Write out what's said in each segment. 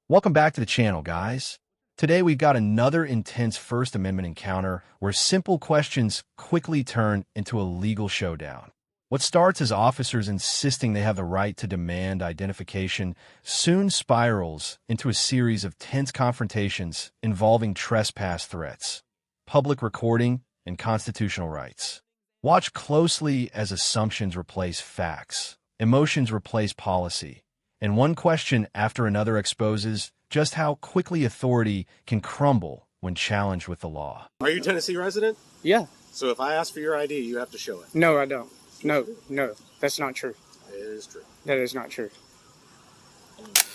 Welcome back to the channel, guys. Today we've got another intense First Amendment encounter where simple questions quickly turn into a legal showdown. What starts as officers insisting they have the right to demand identification soon spirals into a series of tense confrontations involving trespass threats, public recording, and constitutional rights. Watch closely as assumptions replace facts, emotions replace policy, and one question after another exposes just how quickly authority can crumble when challenged with the law. Are you a Tennessee resident? Yeah. So if I ask for your ID, you have to show it. No, I don't. No, that's not true. It is true. That is not true.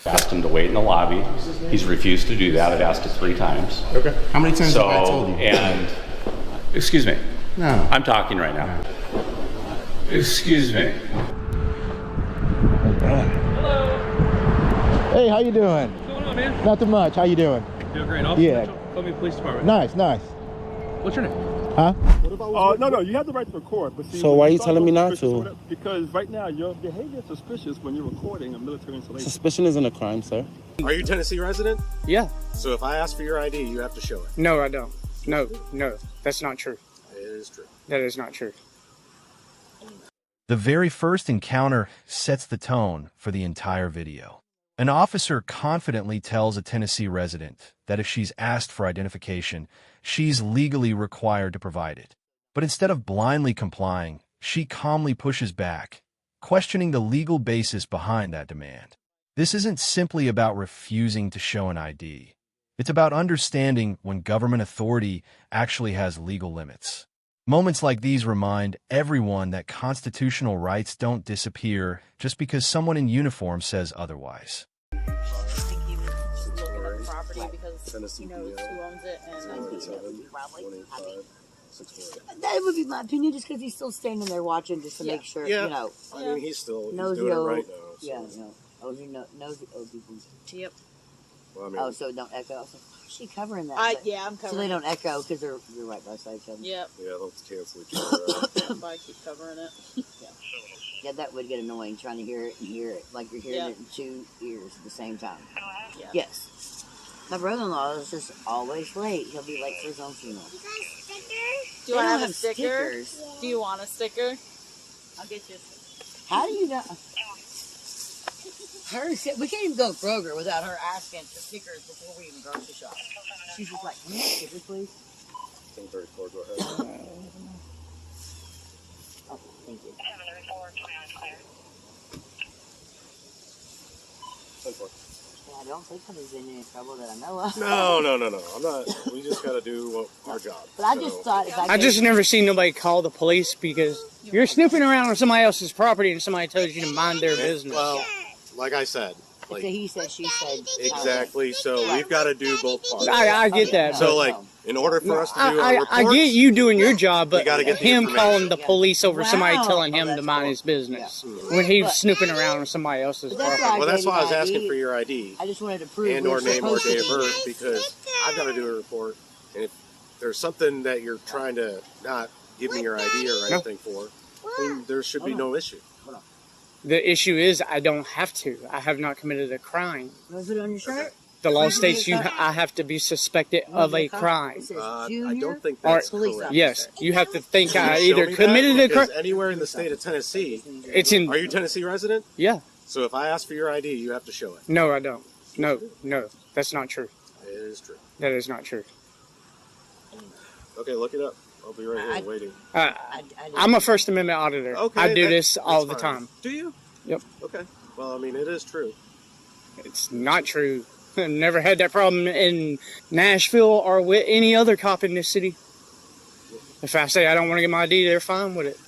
Asked him to wait in the lobby. He's refused to do that. I've asked it 3 times. Okay. How many times have I told you? And, excuse me. No. I'm talking right now. Excuse me. Hey, how you doing? What's going on, man? Nothing much. How you doing? Doing great. Officer Yeah. Mitchell, Columbia Police Department. Nice. What's your name? Huh? No, you have the right to record. But see, So why are you telling me not to? Because right now your behavior is suspicious when you're recording a military installation. Suspicion isn't a crime, sir. Are you a Tennessee resident? Yeah. So if I ask for your ID, you have to show it. No, I don't. No, that's not true. It is true. That is not true. The very first encounter sets the tone for the entire video. An officer confidently tells a Tennessee resident that if she's asked for identification, she's legally required to provide it. But instead of blindly complying, she calmly pushes back, questioning the legal basis behind that demand. This isn't simply about refusing to show an ID. It's about understanding when government authority actually has legal limits. Moments like these remind everyone that constitutional rights don't disappear just because someone in uniform says otherwise. I think he was looking at the property because he knows who owns it and probably happy. That would be my opinion, just because he's still standing there watching, just to make sure, Yeah. you know. I mean, he's doing it Nosy right now. So. Yeah, no. Nosy old people. Yep. Well, I mean, Oh, so it don't echo. I was like, how's she covering that? Yeah, I'm covering. So they don't echo because you're right by side each other. Yep. yeah, let's cancel each other out. I keep covering it. Yeah, that would get annoying, trying to hear it like you're hearing it in 2 ears at the same time. Yeah. Yes. My brother-in-law is just always late. He'll be late for his own funeral. Do I They have don't a sticker? stickers. Do you want a sticker? I'll get you. How do you know? We can't even go to Kroger without her asking for stickers before we even grocery shop. She's just like, can you sticker, please? 1034, go ahead. Oh, thank you. 10-4. I don't think he's in any trouble that I know of. No. I'm not. We just got to do our job. But I just thought if I just never seen nobody call the police because you're snooping around on somebody else's property and somebody tells you to mind their business. Well, like I said. Like, he said, she said. Exactly. So we've got to do both parts. I get that. So, like, in order for us to do our reports, I get you doing your job, but gotta get the him information. calling the police over somebody Wow. telling him Oh, to that's mind cool. his business Yeah. when he was snooping around on somebody else's But that's property. why well, that's gave why I was him asking ID. for your ID I just wanted to prove and we or were name or supposed date of to be. birth because I've got to do a report. And if there's something that you're trying to not give me your ID or anything for, then there should be no issue. The issue is I don't have to. I have not committed a crime. Was it on your shirt? The law states I have to be suspected of a crime. It says I junior don't think Or- that's police correct. officer. Yes, you have to think I Show either me committed that, a crime. because anywhere in the state of Tennessee, It's in. are you a Tennessee resident? Yeah. So if I ask for your ID, you have to show it. No, I don't. No, that's not true. It is true. That is not true. Okay, look it up. I'll be right here waiting. I'm a First Amendment auditor. Okay, I do that's this all the fine. time. Do you? Yep. Okay. Well, I mean, it is true. It's not true. I've never had that problem in Nashville or with any other cop in this city. If I say I don't want to get my ID, they're fine with it.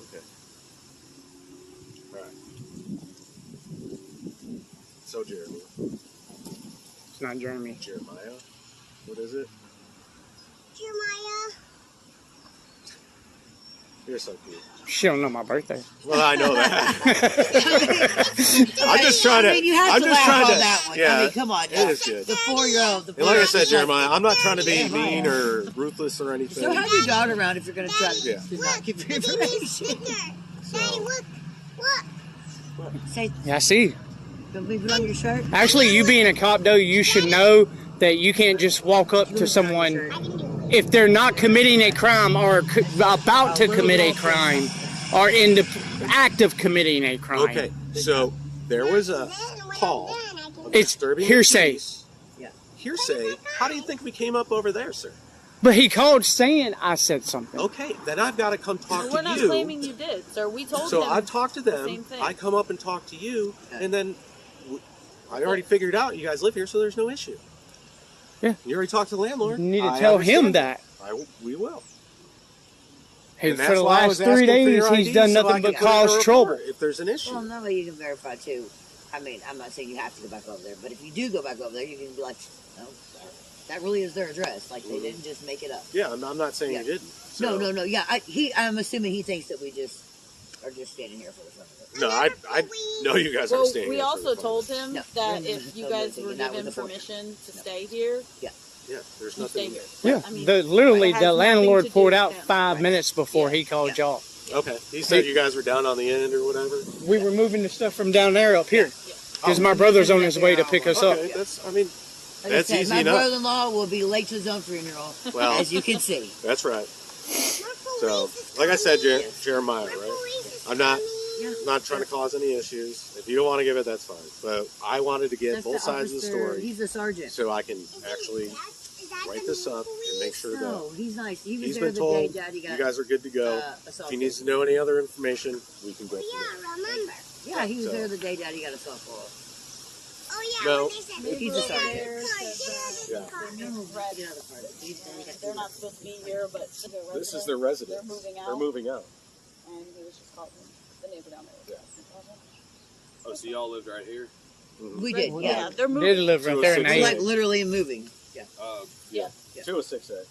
Okay. All right. So, Jeremy. It's not Jeremy. Jeremiah? What is it? Jeremiah. You're so cute. She don't know my birthday. Well, I know that. I'm just trying to. I mean, you have I'm to just laugh trying on to. that one. Yeah, I mean, come on. it is good. The 4-year-old. And like I said, Jeremiah, I'm not trying to be mean or ruthless or anything. So have your dog around if you're going to try Yeah. to not give your information. So, Say, Yeah, I see. Don't leave it on your shirt. Actually, you being a cop, though, you should know that you can't just walk up to someone if they're not committing a crime or about to commit a crime or in the act of committing a crime. Okay, so there was a call. It's hearsay. Yeah. Hearsay? How do you think we came up over there, sir? But he called saying I said something. Okay, then I've got to come talk to you. We're not claiming you did, sir. We told him. So I've talked to the them. same thing. I come up and talk to you, and then I already figured out you guys live here, so there's no issue. Yeah. You already talked to the landlord. You need to tell him that. We will. Hey, And for that's the why I last was 3 asking for days, your he's ID done so I nothing can but put it in cause a trouble. report if there's an issue. Well, no way you can verify too. I mean, I'm not saying you have to go back over there, but if you do go back over there, you can be like, no, that really is their address. Like they didn't just make it up. Yeah, I'm not saying you didn't. So. No. Yeah, I'm assuming he thinks that we just are just standing here for the fun of it. No, I know you guys aren't staying we here for also the fun. told him No, that no, if you no, guys no, were not with given the board. permission to stay here, Yeah, there's you nothing. stay here. Yeah, I mean, literally, it has the nothing landlord to do pulled with out him. 5 minutes before he called y'all. Okay, he said you guys were down on the end or whatever. We were moving the stuff from down there up here because my brother's on his way to pick us up. Okay, that's. I mean, Like I that's said, easy my enough. brother-in-law will be late to his own funeral, Well, as you can see. That's right. So, like I said, Jeremiah, right? I'm not trying to cause any issues. If you don't want to give it, that's fine. But I wanted to get That's both sides of the story He's the sergeant. so I can actually write this up and make sure No, that he's nice. He was he's there been the told day Daddy got you guys are good to go. If assaulted. he needs to know any other information, we can go from there. Yeah, he was So- there the day Daddy got assaulted. No, He's a sergeant. yeah. They're not supposed to be here, but This is their residence. They're moving out. They're moving out. And he was just calling the neighbor down there. Oh, so y'all lived right here? We did, Yeah, yeah. they're Did moving. live right there We're now. like literally moving. Yeah. Yeah. 206A.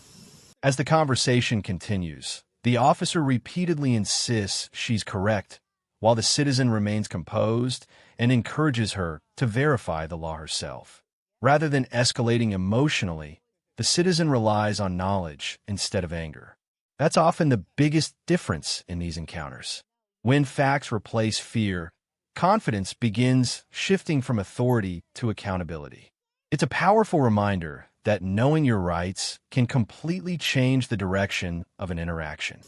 As the conversation continues, the officer repeatedly insists she's correct, while the citizen remains composed and encourages her to verify the law herself. Rather than escalating emotionally, the citizen relies on knowledge instead of anger. That's often the biggest difference in these encounters. When facts replace fear, confidence begins shifting from authority to accountability. It's a powerful reminder that knowing your rights can completely change the direction of an interaction.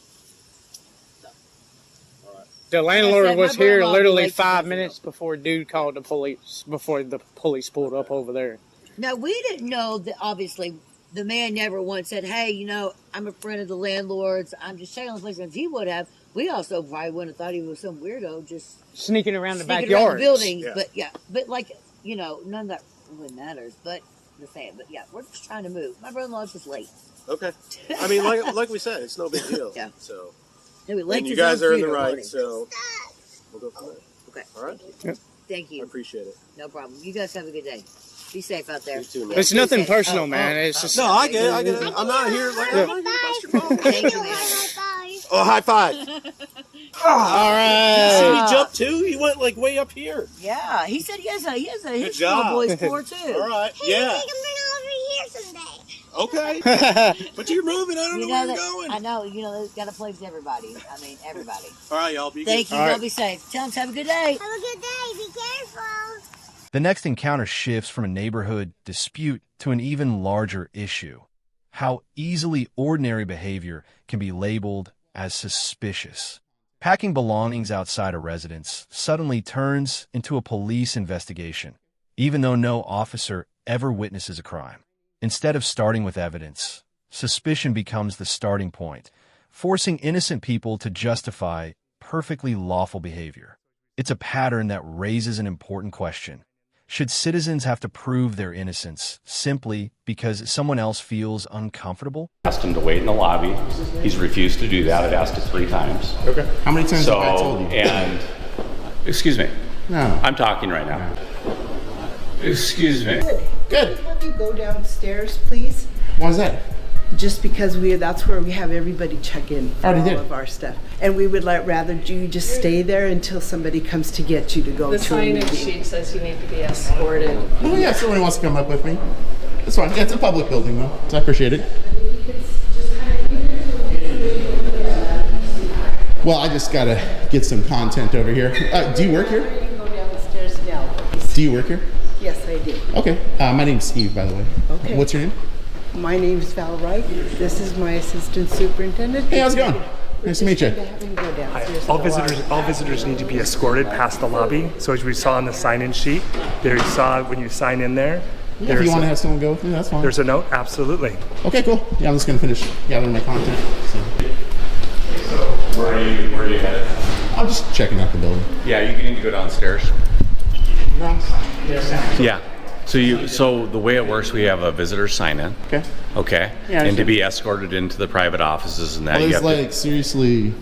The landlord said, was my here brother-in-law literally relates to 5 both of minutes before dude called the police, before the police pulled up over there. Now, we didn't know that, obviously, the man never once said, hey, I'm a friend of the landlord's. I'm just checking on the place. If he would have, we also probably wouldn't have thought he was some weirdo just Sneaking around the sneaking around backyard. the building. Yeah. But like, none of that really matters. But the same. But yeah, we're just trying to move. My brother-in-law's just late. Okay. I mean, like we said, it's no big deal. Yeah. So, He'll be late and to you his guys own are in the funeral right, morning. so we'll go from there. Okay. All right? Thank I you. appreciate it. No problem. You guys have a good day. Be safe out there. You too, man. It's Be nothing safe. personal, man. It's just No, I get it. I'm not here like I'm not here to bust your balls. Thank you, man. Oh, high five. all You see right. me jump too? He went like way up here. Yeah, he said he has a Good his job. little boy's floor too. All right. Yeah. Okay. But you're moving. I don't know where you're going. I know. They've got a place everybody. I mean, everybody. All right, y'all. Be Thank you. All right. Y'all be safe. Tell them to have a good day. Have a good day. Be careful. The next encounter shifts from a neighborhood dispute to an even larger issue: how easily ordinary behavior can be labeled as suspicious. Packing belongings outside a residence suddenly turns into a police investigation, even though no officer ever witnesses a crime. Instead of starting with evidence, suspicion becomes the starting point, forcing innocent people to justify perfectly lawful behavior. It's a pattern that raises an important question. Should citizens have to prove their innocence simply because someone else feels uncomfortable? Asked him to wait in the lobby. He's refused to do that. I've asked it 3 times. Okay. How many times have I So, told you? and, excuse me. No. I'm talking right now. Excuse me. Good. Let me go downstairs, please. Why is that? Just because that's where we have everybody check in for Already all did. of our stuff. And we would rather you just stay there until somebody comes to get you to go The to a meeting. signage sheet says you need to be escorted. Oh yeah, if someone wants to come up with me. It's fine. Yeah, it's a public building though, so I appreciate it. Well, I just gotta get some content over here. Do you work here? You can go down the stairs now, please. Do you work here? Yes, I do. Okay. My name's Steve, by the way. Okay. What's your name? My name's Val Wright. This is my assistant superintendent. Hey, how's it going? Nice to meet you. All visitors need to be escorted past the lobby. So as we saw on the sign-in sheet, there you saw when you sign in there. Yeah, if you want to have someone go with me, that's fine. There's a note, absolutely. Okay, cool. Yeah, I'm just gonna finish gathering my content. So Where are you headed? I'm just checking out the building. Yeah, you need to go downstairs. Nice. Yeah. So the way it works, we have a visitor sign in. Okay. Okay. Yeah, and to be escorted into the private offices and that. Well, there's like seriously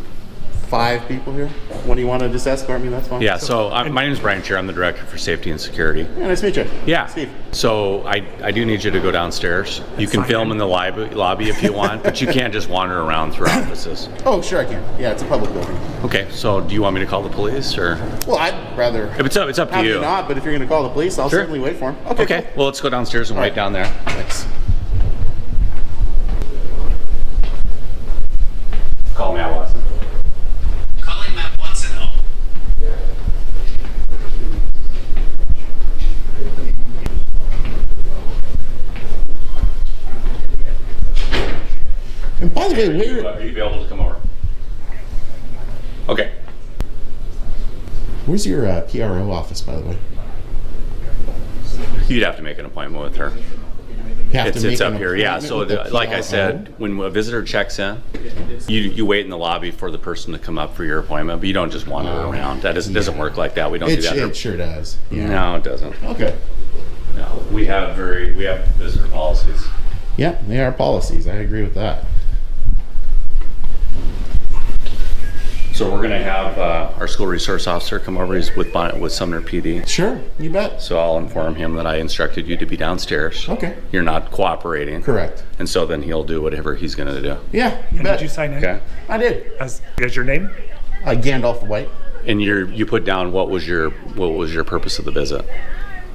5 people here. When you want to just escort me, that's fine. Yeah. So my name is Brian Chair. I'm the director for safety and security. Yeah, nice to meet you. Yeah. Steve. So I do need you to go downstairs. You can film in the lobby if you want, but you can't just wander around through offices. Oh, sure I can. Yeah, it's a public building. Okay. So do you want me to call the police or? Well, I'd rather. If it's up to you. Not, but if you're going to call the police, I'll certainly wait for him. Okay. Okay. Well, let's go downstairs and wait down there. Thanks. Call Matt Watson. Calling Matt Watson. And by the way, Are you able to come over? Okay. Where's your PRO office, by the way? You'd have to make an appointment with her. It's up here, yeah. So like I said, when a visitor checks in, you wait in the lobby for the person to come up for your appointment, but you don't just wander around. That doesn't work like that. We don't do that. It sure does. Yeah. No, it doesn't. Okay. No, we have visitor policies. Yeah, they are policies. I agree with that. So we're gonna have our school resource officer come over. He's with Sumner PD. Sure, you bet. So I'll inform him that I instructed you to be downstairs. Okay. You're not cooperating. Correct. And so then he'll do whatever he's gonna do. Yeah, you And bet. did you sign in? Okay. I did. As your name? Gandalf the White. And you put down what was your purpose of the visit?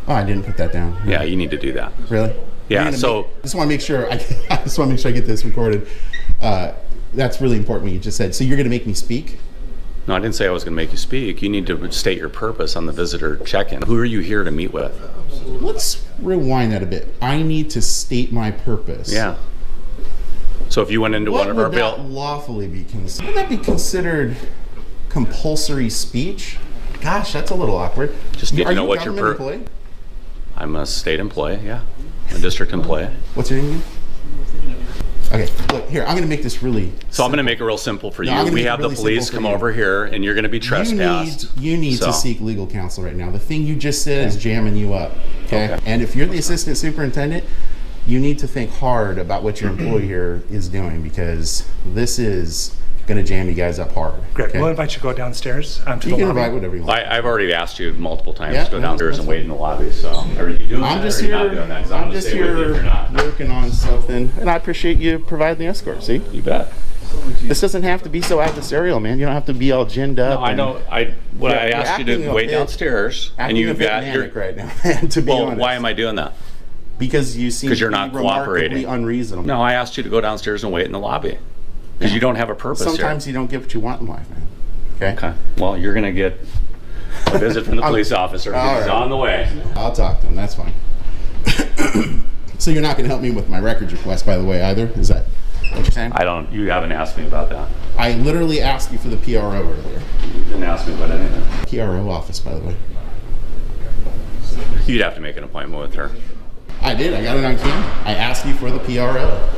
Oh, I didn't put that down. Yeah, you need to do that. Really? Yeah. So just want to make sure I get this recorded. That's really important what you just said. So you're going to make me speak? No, I didn't say I was going to make you speak. You need to state your purpose on the visitor check-in. Who are you here to meet with? Let's rewind that a bit. I need to state my purpose. Yeah. So if you went into one of our buildings, would that lawfully be considered? Would that be considered compulsory speech? Gosh, that's a little awkward. Just need to know what what your your employee? I'm a state employee. Yeah, a district employee. What's your name again? Okay, look here. I'm going to make this really. So I'm going to make it real simple for you. No, we have the police come over here, and you're going to be trespassed. You need to seek legal counsel right now. The thing you just said is jamming you up. Okay. And if you're the assistant superintendent, you need to think hard about what your employee here is doing, because this is going to jam you guys up hard. Great. We'll invite you to go downstairs to the lobby. You can invite whatever you want. I've already asked you multiple times to go downstairs and wait in the lobby. So are you doing that? I'm just or here. not doing that? 'Cause I'm just stay with you if here you're not. working on something, and I appreciate you providing the escort. See, you bet. This doesn't have to be so adversarial, man. You don't have to be all ginned up. No, I know. I asked you to wait downstairs, and you've got manic right now, man. To be honest. Why am I doing that? Because you seem you're not cooperating. Unreasonable. No, I asked you to go downstairs and wait in the lobby because you don't have a purpose. Sometimes you don't get what you want in life, man. Okay. Well, you're gonna get a visit from the police officer. He's on the way. I'll talk to him. That's fine. So you're not going to help me with my records request, by the way, either? Is that what you're saying? You haven't asked me about that. I literally asked you for the PRO earlier. You didn't ask me about anything. PRO office, by the way. You'd have to make an appointment with her. I did. I got it on camera. I asked you for the PRO.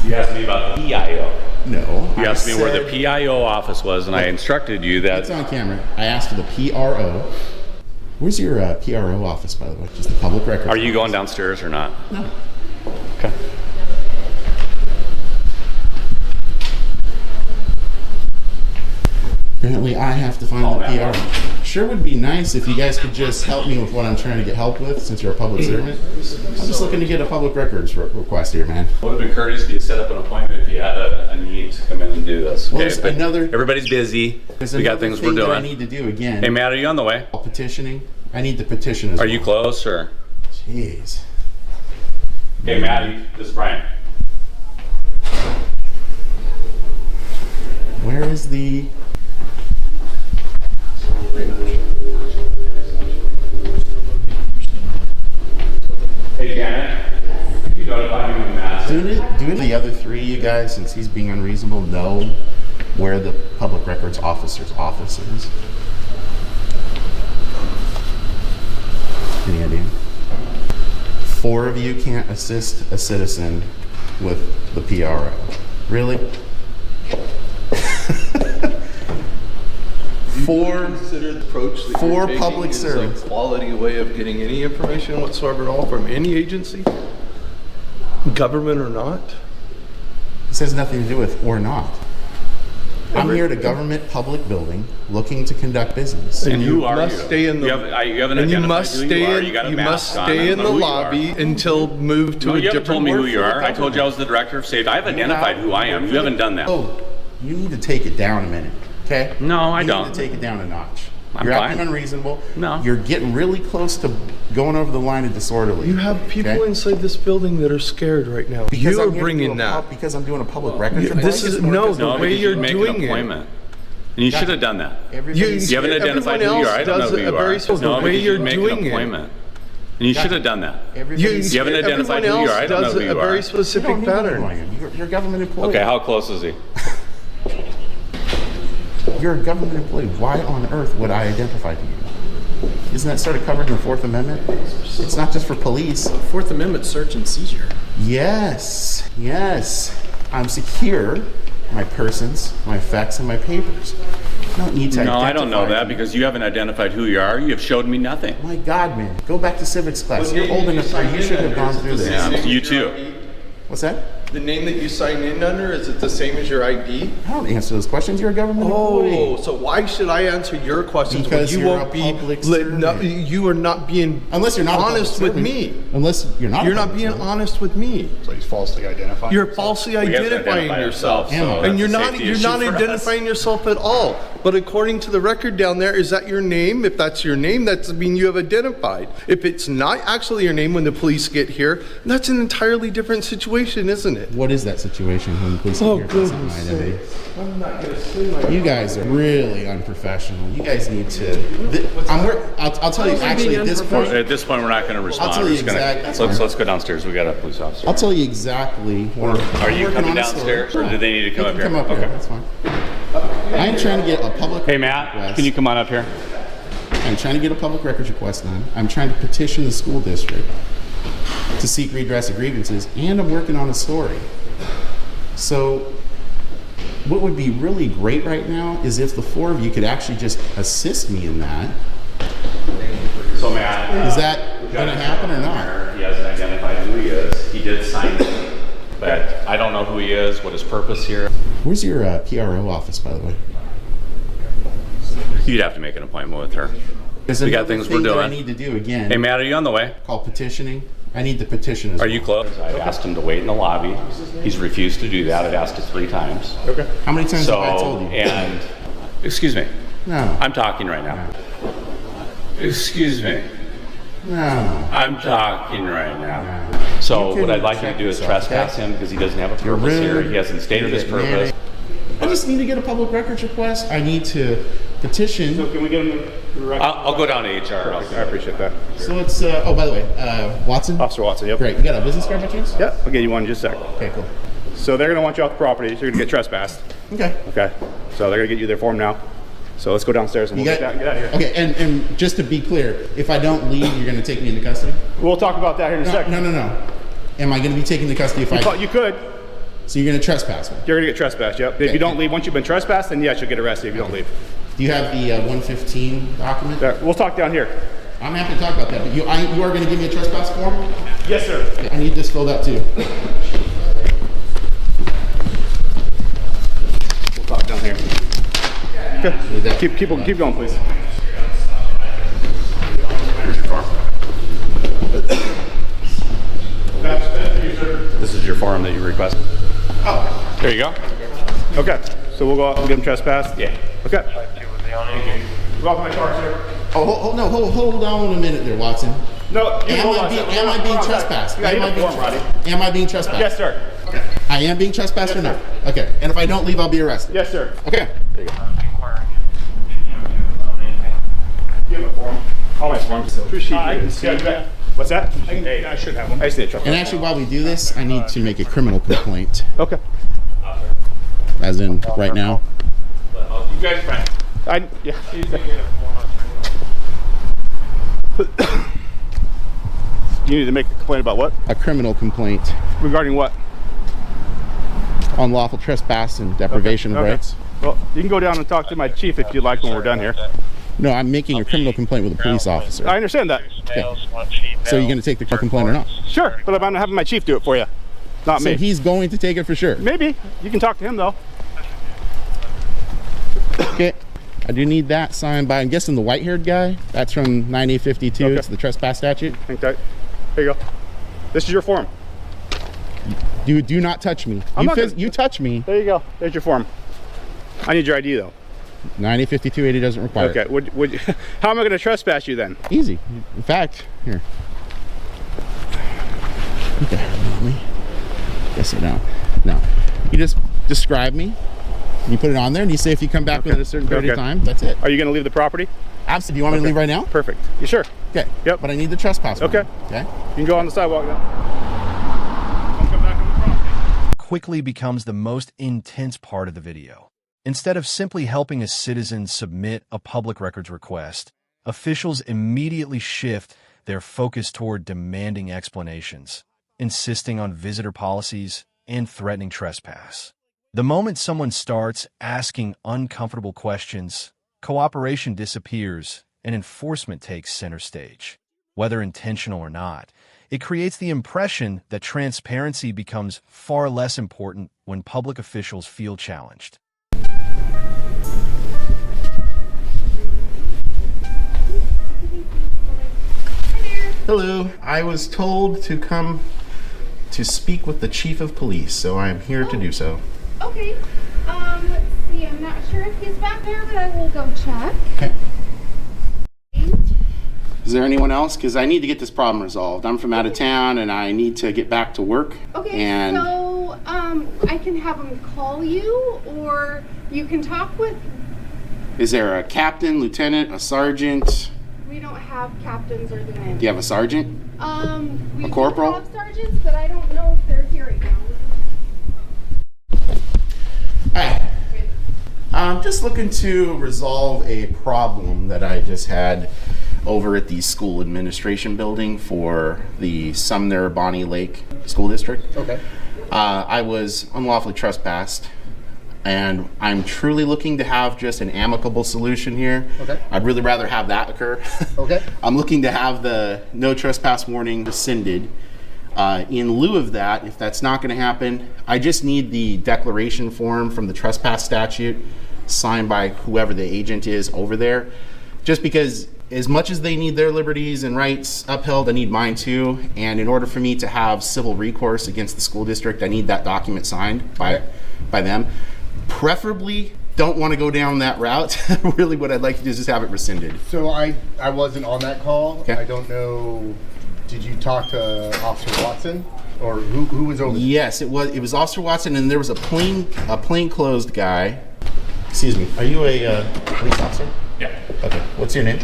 You asked me about the PIO. No. You asked me where the PIO office was, and I instructed you that... It's on camera. I asked for the PRO. Where's your PRO office, by the way? Just the public record. Are you going downstairs or not? No. Okay. Apparently, I have to find the PRO. Sure would be nice if you guys could just help me with what I'm trying to get help with, since you're a public servant. I'm just looking to get a public records request here, man. It would have been courteous if you set up an appointment if you had a need to come in and do this. Well, Okay, but everybody's busy. We got things we're doing. I need to do again. Hey, Matt, are you on the way? Petitioning. I need the petition as well. Are you close or? Jeez. Hey, Matt, this is Brian. Where is the... Hey, Janet, could you notify me when Matt's Do the other three, you guys, since he's being unreasonable, know where the public records officer's office is? Any idea? 4 of you can't assist a citizen with the PRO. Really? 4 consider the approach that 4 you're taking public is servants. a quality way of getting any information whatsoever at all from any agency, government or not? This has nothing to do with or not. I'm here at a government public building looking to conduct business. And who you are must you? stay in the. You haven't and you identified must who stay you are. in. You got a You mask must on. stay I in don't the know who you lobby are. until moved to No, a you haven't different. told me who work you for the are. I told you I was the director of safety. I've identified who I am. You haven't done that. Oh, you need to take it down a minute, okay? No, I you don't. need to take it down a notch. I'm You're fine. acting unreasonable. No. You're getting really close to going over the line of disorderly. You have people okay? inside this building that are scared right now. Because You I'm are here to bringing do a that. because I'm doing a public records request. This is no the No, way because you're you make doing an it. appointment. And you should have done that. Everybody- You haven't identified who everyone you are. I don't know else who does you it a very are. simple- No, the way because you're make doing an it. appointment. And you should have done that. You haven't identified who everyone you are. I don't know else who does you a very are. You specific don't need to know pattern. who I am. You're a government employee. Okay, how close is he? You're a government employee. Why on earth would I identify to you? Isn't that sort of covered in the 4th Amendment? It's not just for police. 4th Amendment search and seizure. Yes, yes. I'm secure my persons, my effects, and my papers. I don't need to No, I don't know identify that you. because you haven't identified who you are. You have showed me nothing. My God, man. Go back to civics class. You're old enough where you should have gone through this. Yeah, you too. What's that? The name that you sign in under, is it the same as your ID? I don't answer those questions. You're a government employee. Oh, so why should I answer your questions Because when you you're won't a be public no, servant. you are not being Unless you're not a public honest with servant. me. Unless you're not. You're not being honest with me. So he's falsely identifying. You're falsely identifying yourself, and you're not identifying yourself at all. But according to the record down there, is that your name? If that's your name, that's mean you have identified. If it's not actually your name when the police get here, that's an entirely different situation, isn't it? What is that situation when the police Oh, get here? That's not my goodness identity. sakes. I'm not going to say my You guys are really unprofessional. You guys need to. I'll tell you. Actually, at this point, At this point, we're not going to respond. tell We're you just gonna- exactly- let's go downstairs. We got a police officer. I'll tell you exactly. What Are you coming downstairs, or do they need to come up here? Come up here. Okay. That's fine. I am trying to get a public. Hey, Matt, request. can you come on up here? I'm trying to get a public records request done. I'm trying to petition the school district to seek redress of grievances, and I'm working on a story. So, what would be really great right now is if the 4 of you could actually just assist me in that. So, Matt, Is that going to happen or not? He hasn't identified who he is. He did sign it, but I don't know who he is, what his purpose here. Where's your PRO office, by the way? You'd have to make an appointment with her. There's We got another things thing we're that I doing. need to do again. Hey, Matt, are you on the way? Called petitioning. I need the petition as Are you close? I've asked him to wait in the lobby. He's refused to do that. I've asked it 3 times. Okay. How many times have I told you? And, excuse me. No. I'm talking right now. Excuse me. No. I'm talking right now. So You can what I'd like you to check do is yourself, trespass okay? him because he doesn't have a You're purpose here. rude. He hasn't stated his You're purpose. I just need to get a public records request. I need to petition. Can we get him the record? I'll go down to HR. I appreciate that. So it's, oh, by the way, Watson? Officer Watson, yep. Great. You got a business card by chance? Yeah, I'll get you one in just a sec. Okay, cool. So they're going to want you off the property. So you're going to get trespassed. Okay. Okay. So they're going to get you their form now. So let's go downstairs and we'll get out of here. Okay, and just to be clear, if I don't leave, you're going to take me into custody? We'll talk about that here in a second. No. Am I going to be taken into custody if You could. So you're going to trespass me? You're going to get trespassed, yep. If you don't leave, once you've been trespassed, then yes, you'll get arrested if you don't leave. Do you have the 115 document? We'll talk down here. I'm happy to talk about that, but you are going to give me a trespass form? Yes, sir. Okay, I need this filled out too. We'll talk down here. Okay. Keep going, please. Here's your form. This is your form that you requested. Oh. There you go. Okay. So we'll go out and get him trespassed? Yeah. Okay. Welcome to my car, sir. Oh, no, hold on a minute there, Watson. No, you hold on. Am I being trespassed? Am I being trespassed? Yes, sir. Okay. I am being trespassed or not? Okay. And if I don't leave, I'll be arrested? Yes, sir. Okay. There you go. Give him a form. All my forms. Appreciate it. What's that? I should have one. I just need a truck. And actually, while we do this, I need to make a criminal complaint. Okay. As in, right now. You guys, right? Yeah. You need to make a complaint about what? A criminal complaint. Regarding what? Unlawful trespass and deprivation of rights. Well, you can go down and talk to my chief if you'd like when we're done here. No, I'm making a criminal complaint with a police officer. I understand that. Okay. So you're going to take the complaint or not? Sure, but I'm having my chief do it for you, not me. So he's going to take it for sure? Maybe. You can talk to him, though. Okay. I do need that signed by, I'm guessing, the white-haired guy. That's from 9852. Okay. It's the trespass statute. Hang tight. Here you go. This is your form. You do not touch me. You touch me. There you go. There's your form. I need your ID, though. 985280 doesn't require it. Okay. How am I going to trespass you then? Easy. In fact, here. Okay. Let me guess it out. No. You just describe me. You put it on there, and you say if you come back within a certain period of time, that's it. Are you going to leave the property? Absolutely. Do you want me to leave right now? Perfect. You sure? Okay. Yep. But I need the trespass one. Okay. Okay. You can go on the sidewalk now. Don't come back on the property. Quickly becomes the most intense part of the video. Instead of simply helping a citizen submit a public records request, officials immediately shift their focus toward demanding explanations, insisting on visitor policies, and threatening trespass. The moment someone starts asking uncomfortable questions, cooperation disappears and enforcement takes center stage. Whether intentional or not, it creates the impression that transparency becomes far less important when public officials feel challenged. Hello. I was told to come to speak with the chief of police, so I'm here to do so. Okay. Let's see. I'm not sure if he's back there, but I will go check. Okay. Is there anyone else? Because I need to get this problem resolved. I'm from out of town, and I need to get back to work. Okay, and so I can have him call you, or you can talk with... Is there a captain, lieutenant, a sergeant? We don't have captains or lieutenants. Do you have a sergeant? We a corporal? do have sergeants, but I don't know if they're here right now. Hi. I'm just looking to resolve a problem that I just had over at the school administration building for the Sumner Bonnie Lake School District. Okay. I was unlawfully trespassed, and I'm truly looking to have just an amicable solution here. Okay. I'd really rather have that occur. Okay. I'm looking to have the no trespass warning rescinded. In lieu of that, if that's not going to happen, I just need the declaration form from the trespass statute signed by whoever the agent is over there. Just because as much as they need their liberties and rights upheld, I need mine too. And in order for me to have civil recourse against the school district, I need that document signed by them. Preferably don't want to go down that route. Really what I'd like to do is just have it rescinded. So I wasn't on that call. Okay. I don't know. Did you talk to Officer Watson, or who was over there? Yes, it was Officer Watson, and there was a plainclothes guy. Excuse me. Are you a police officer? Yeah. Okay. What's your name?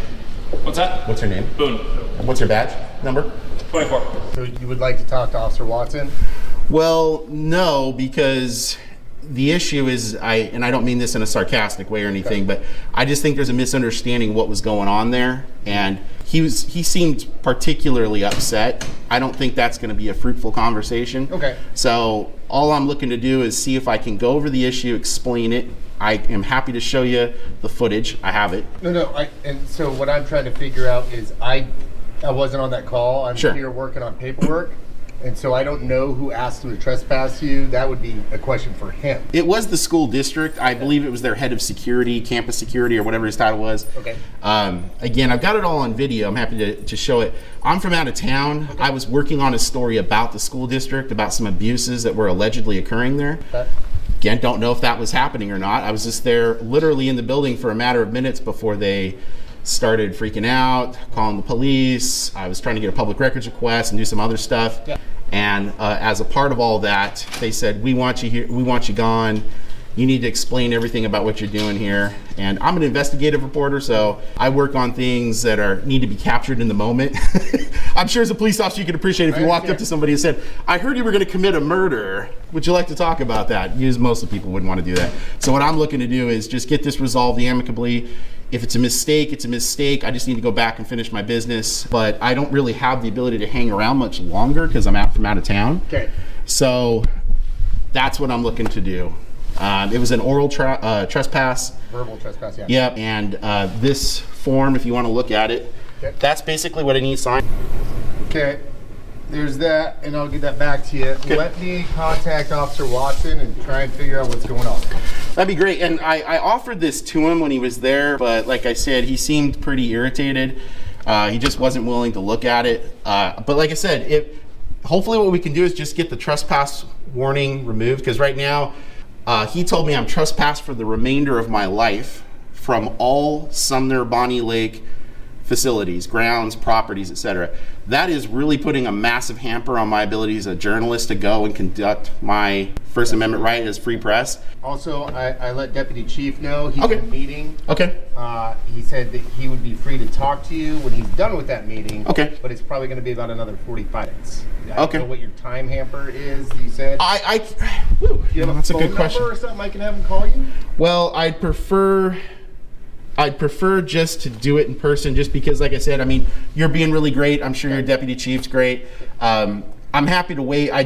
What's that? What's your name? Boone. And what's your badge number? 24. So you would like to talk to Officer Watson? Well, no, because the issue is, and I don't mean this in a sarcastic way or anything, but I just think there's a misunderstanding of what was going on there, and he seemed particularly upset. I don't think that's going to be a fruitful conversation. Okay. So all I'm looking to do is see if I can go over the issue, explain it. I am happy to show you the footage. I have it. No. And so what I'm trying to figure out is I wasn't on that call. I'm here working on paperwork. And so I don't know who asked him to trespass you. That would be a question for him. It was the school district. I believe it was their head of security, campus security, or whatever his title was. Okay. Again, I've got it all on video. I'm happy to show it. I'm from out of town. Okay. I was working on a story about the school district, about some abuses that were allegedly occurring there. Okay. Again, don't know if that was happening or not. I was just there literally in the building for a matter of minutes before they started freaking out, calling the police. I was trying to get a public records request and do some other stuff. Yeah. And as a part of all that, they said, we want you here, we want you gone. You need to explain everything about what you're doing here. And I'm an investigative reporter, so I work on things that need to be captured in the moment. I'm sure as a police officer you can appreciate if you walked up to somebody and said, I heard you were going to commit a murder. Would you like to talk about that? Most of the people wouldn't want to do that. So what I'm looking to do is just get this resolved amicably. If it's a mistake, it's a mistake. I just need to go back and finish my business. But I don't really have the ability to hang around much longer because I'm out of town. Okay. So that's what I'm looking to do. It was an oral trespass. Verbal trespass, yeah. Yep, and this form, if you want to look at it, that's basically what I need signed. Okay, there's that, and I'll get that back to you. Okay. Let me contact Officer Watson and try and figure out what's going on. That'd be great, and I offered this to him when he was there, but like I said, he seemed pretty irritated. He just wasn't willing to look at it. But like I said, hopefully what we can do is just get the trespass warning removed, because right now, he told me I'm trespassed for the remainder of my life from all Sumner Bonnie Lake facilities, grounds, properties, etc. That is really putting a massive hamper on my ability as a journalist to go and conduct my First Amendment right as free press. Also, I let Deputy Chief know he's in a meeting. Okay. He said that he would be free to talk to you when he's done with that meeting. Okay. But it's probably going to be about another 45 minutes. I Okay. don't know what your time hamper is, you said. Whew, Do you have that's a a phone good question. number or something I can have him call you? Well, I'd prefer just to do it in person, just because, like I said, I mean, you're being really great. I'm sure your deputy chief's great. I'm happy to wait. I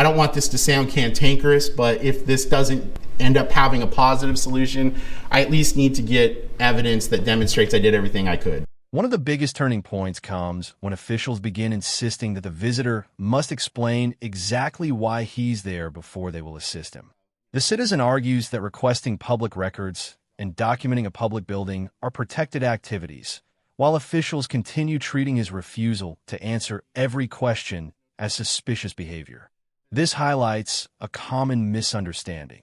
don't want this to sound cantankerous, but if this doesn't end up having a positive solution, I at least need to get evidence that demonstrates I did everything I could. One of the biggest turning points comes when officials begin insisting that the visitor must explain exactly why he's there before they will assist him. The citizen argues that requesting public records and documenting a public building are protected activities, while officials continue treating his refusal to answer every question as suspicious behavior. This highlights a common misunderstanding.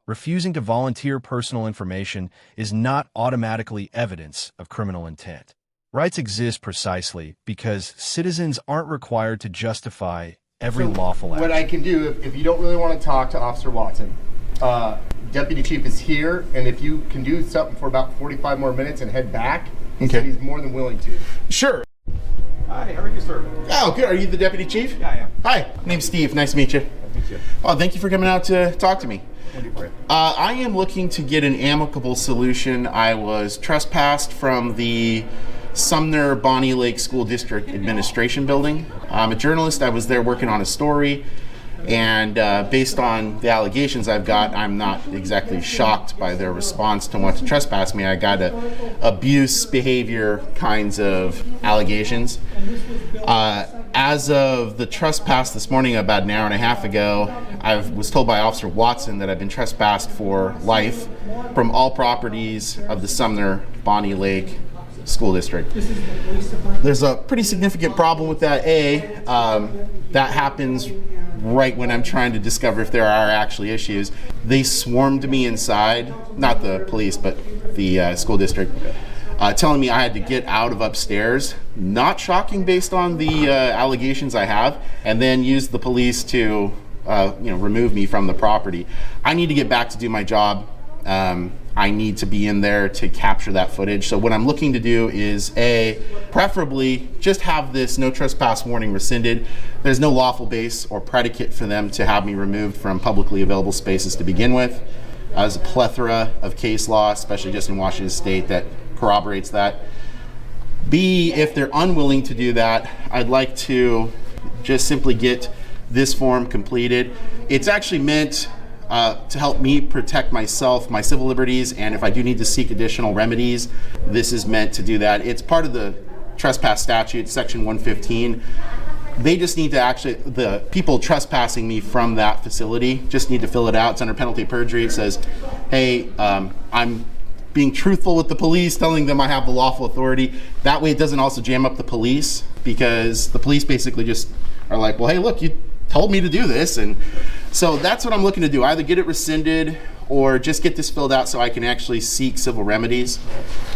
Refusing to volunteer personal information is not automatically evidence of criminal intent. Rights exist precisely because citizens aren't required to justify every lawful action. What I can do, if you don't really want to talk to Officer Watson, Deputy Chief is here, and if you can do something for about 45 more minutes and head back, he said he's more than willing to. Sure. Hi, how are you, sir? Oh, good. Are you the deputy chief? Yeah, I am. Hi, name's Steve. Nice to meet you. Nice to meet you. Oh, thank you for coming out to talk to me. What can I do for you? I am looking to get an amicable solution. I was trespassed from the Sumner Bonnie Lake School District Administration Building. I'm a journalist. I was there working on a story. And based on the allegations I've got, I'm not exactly shocked by their response to want to trespass me. I got abuse behavior kinds of allegations. As of the trespass this morning, about an hour and a half ago, I was told by Officer Watson that I've been trespassed for life from all properties of the Sumner Bonnie Lake School District. There's a pretty significant problem with that. That happens right when I'm trying to discover if there are actually issues. They swarmed me inside, not the police, but the school district, telling me I had to get out of upstairs. Not shocking based on the allegations I have, and then use the police to remove me from the property. I need to get back to do my job. I need to be in there to capture that footage. So what I'm looking to do is preferably just have this no trespass warning rescinded. There's no lawful base or predicate for them to have me removed from publicly available spaces to begin with. There's a plethora of case law, especially just in Washington State, that corroborates that. B, if they're unwilling to do that, I'd like to just simply get this form completed. It's actually meant to help me protect myself, my civil liberties, and if I do need to seek additional remedies, this is meant to do that. It's part of the trespass statute, section 115. They just need to the people trespassing me from that facility just need to fill it out. It's under penalty of perjury. It says, hey, I'm being truthful with the police, telling them I have the lawful authority. That way it doesn't also jam up the police, because the police basically just are like, well, hey, look, you told me to do this. And so that's what I'm looking to do, either get it rescinded or just get this filled out so I can actually seek civil remedies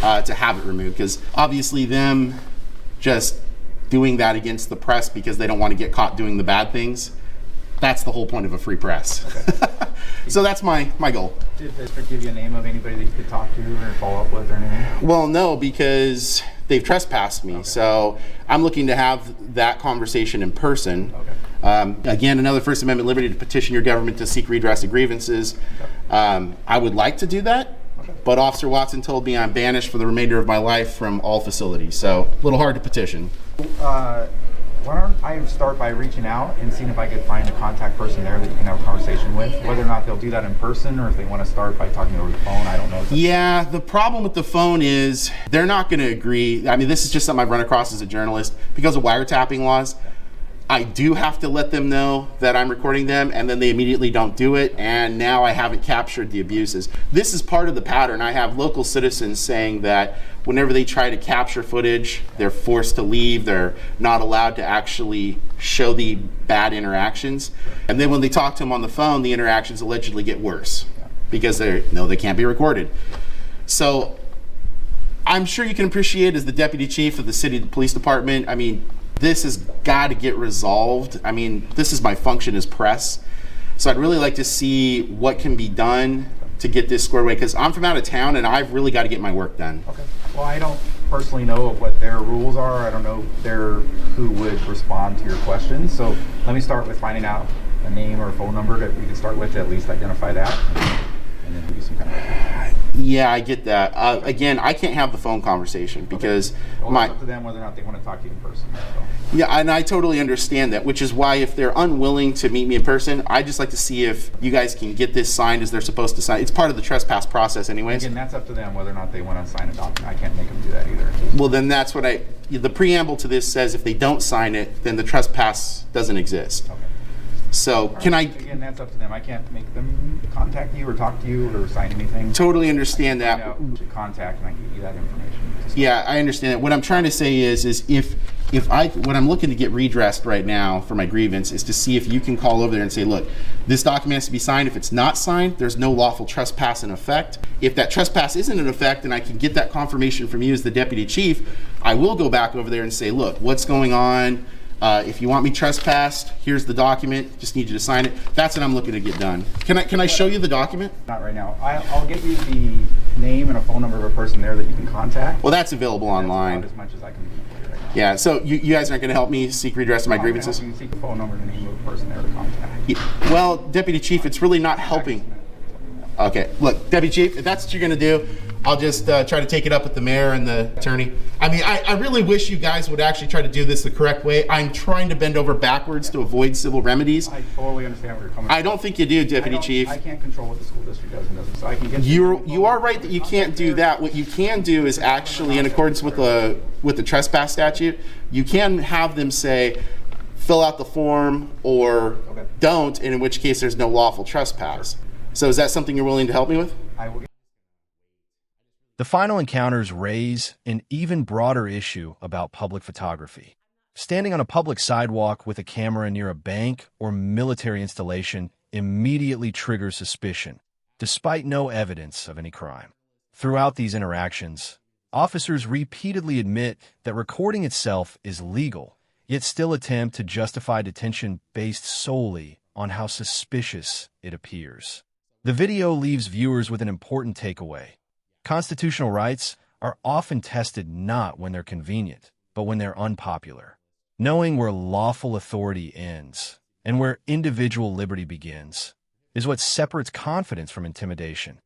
to have it removed. Because obviously them just doing that against the press because they don't want to get caught doing the bad things, that's the whole point of a free press. Okay. So that's my goal. Did they give you a name of anybody that you could talk to or follow up with or anything? Well, no, because they've trespassed me. Okay. So I'm looking to have that conversation in person. Okay. Again, another First Amendment liberty to petition your government to seek redress of grievances. Okay. I would like to do that, but Officer Watson told me I'm banished for the remainder of my life from all facilities. So a little hard to petition. Why don't I start by reaching out and seeing if I could find a contact person there that you can have a conversation with, whether or not they'll do that in person or if they want to start by talking over the phone. I don't know. Yeah, the problem with the phone is they're not going to agree. I mean, this is just something I've run across as a journalist. Because of wiretapping laws, I do have to let them know that I'm recording them, and then they immediately don't do it, and now I haven't captured the abuses. This is part of the pattern. I have local citizens saying that whenever they try to capture footage, they're forced to leave. They're not allowed to actually show the bad interactions. And then when they talk to them on the phone, the interactions allegedly get worse because they can't be recorded. So I'm sure you can appreciate, as the deputy chief of the city police department, I mean, this has got to get resolved. I mean, this is my function as press. So I'd really like to see what can be done to get this squared away, because I'm from out of town and I've really got to get my work done. Okay. Well, I don't personally know of what their rules are. I don't know who would respond to your questions. So let me start with finding out a name or a phone number that we can start with to at least identify that, and then do some kind of. Yeah, I get that. Again, I can't have the phone conversation because it's up to them whether or not they want to talk to you in person. So. Yeah, and I totally understand that, which is why if they're unwilling to meet me in person, I just like to see if you guys can get this signed as they're supposed to sign. It's part of the trespass process anyways. Again, that's up to them whether or not they want to sign a document. I can't make them do that either. Well, then that's what the preamble to this says if they don't sign it, then the trespass doesn't exist. Okay. So Again, that's up to them. I can't make them contact you or talk to you or sign anything. Totally understand that. Contact and I can give you that information. Yeah, I understand that. What I'm trying to say is if what I'm looking to get redressed right now for my grievance is to see if you can call over there and say, look, this document has to be signed. If it's not signed, there's no lawful trespass in effect. If that trespass isn't in effect and I can get that confirmation from you as the deputy chief, I will go back over there and say, look, what's going on? If you want me trespassed, here's the document. Just need you to sign it. That's what I'm looking to get done. Can I show you the document? Not right now. I'll get you the name and a phone number of a person there that you can contact. Well, that's available online. That's about as much as I can do for you right now. Yeah. So you guys aren't going to help me seek redress of my grievances? You can seek a phone number and the name of a person there to contact. Yeah. Well, Deputy Chief, it's really not helping. Okay. Look, Deputy Chief, if that's what you're going to do, I'll just try to take it up with the mayor and the attorney. I mean, I really wish you guys would actually try to do this the correct way. I'm trying to bend over backwards to avoid civil remedies. I totally understand where you're coming from. I don't think you do, Deputy Chief. I can't control what the school district does and doesn't, so I can get you are right that you can't do that. What you can do is actually, in accordance with the trespass statute, you can have them say, fill out the form or don't, and in which case there's no lawful trespass. So is that something you're willing to help me with? I will. The final encounters raise an even broader issue about public photography. Standing on a public sidewalk with a camera near a bank or military installation immediately triggers suspicion, despite no evidence of any crime. Throughout these interactions, officers repeatedly admit that recording itself is legal, yet still attempt to justify detention based solely on how suspicious it appears. The video leaves viewers with an important takeaway. Constitutional rights are often tested not when they're convenient, but when they're unpopular. Knowing where lawful authority ends and where individual liberty begins is what separates confidence from intimidation.